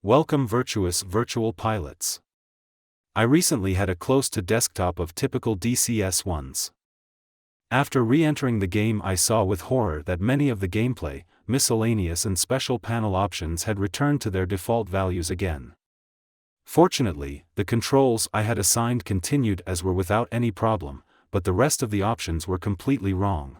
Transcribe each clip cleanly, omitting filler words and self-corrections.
Welcome virtuous virtual pilots. I recently had a close to desktop of typical DCS ones. After re-entering the game, I saw with horror that many of the gameplay, miscellaneous and special panel options had returned to their default values again. Fortunately, the controls I had assigned continued as were without any problem, but the rest of the options were completely wrong.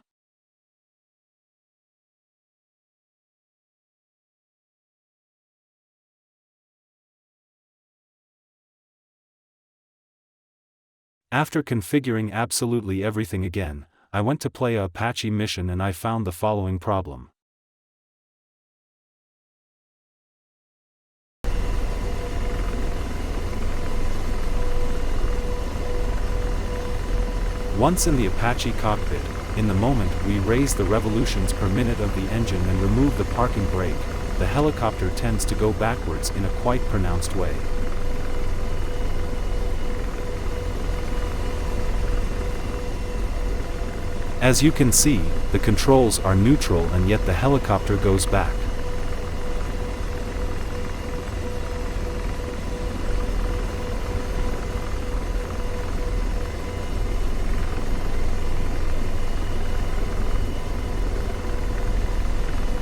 After configuring absolutely everything again, I went to play a Apache mission and I found the following problem. Once in the Apache cockpit, in the moment we raise the revolutions per minute of the engine and remove the parking brake, the helicopter tends to go backwards in a quite pronounced way. As you can see, the controls are neutral and yet the helicopter goes back.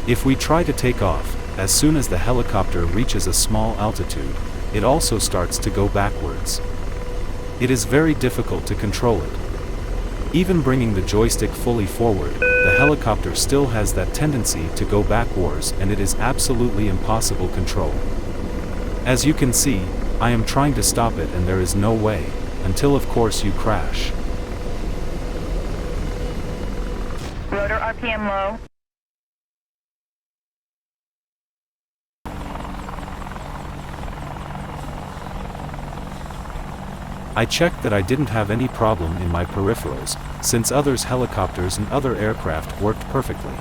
If we try to take off, as soon as the helicopter reaches a small altitude, it also starts to go backwards. It is very difficult to control it. Even bringing the joystick fully forward, the helicopter still has that tendency to go backwards and it is absolutely impossible control. As you can see, I am trying to stop it and there is no way, until of course you crash. Rotor RPM low. I checked that I didn't have any problem in my peripherals, since others' helicopters and other aircraft worked perfectly.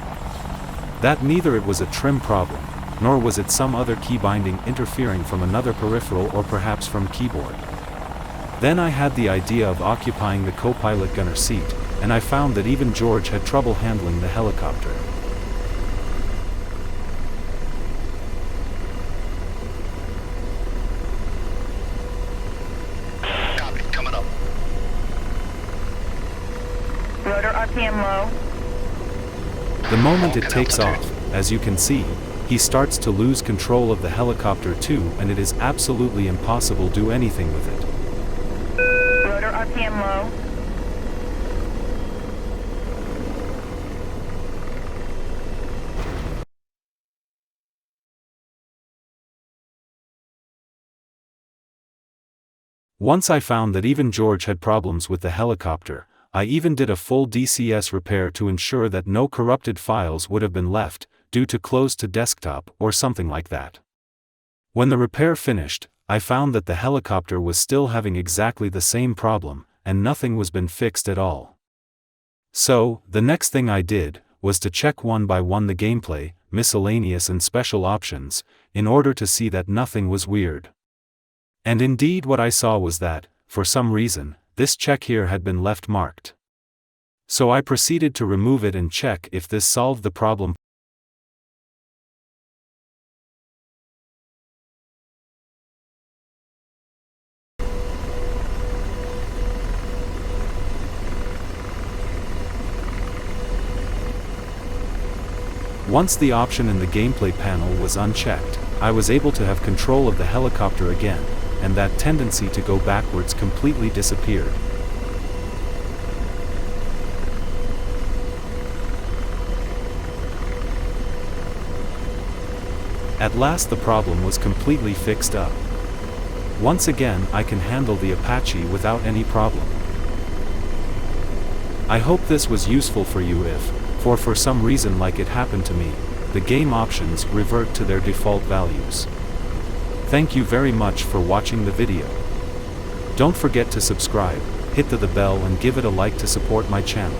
That neither it was a trim problem, nor was it some other key binding interfering from another peripheral or perhaps from keyboard. Then I had the idea of occupying the co-pilot gunner seat, and I found that even George had trouble handling the helicopter. Rotor RPM low. The moment it takes off, as you can see, he starts to lose control of the helicopter too, and it is absolutely impossible to do anything with it. Rotor RPM low. Once I found that even George had problems with the helicopter, I even did a full DCS repair to ensure that no corrupted files would have been left, due to close to desktop or something like that. When the repair finished, I found that the helicopter was still having exactly the same problem, and nothing was been fixed at all. So, the next thing I did, was to check one by one the gameplay, miscellaneous and special options, in order to see that nothing was weird. And indeed what I saw was that, for some reason, this check here had been left marked. So I proceeded to remove it and check if this solved the problem. Once the option in the gameplay panel was unchecked, I was able to have control of the helicopter again, and that tendency to go backwards completely disappeared. At last the problem was completely fixed up. Once again I can handle the Apache without any problem. I hope this was useful for you if, for some reason like it happened to me, the game options revert to their default values. Thank you very much for watching the video. Don't forget to subscribe, hit the bell and give it a like to support my channel.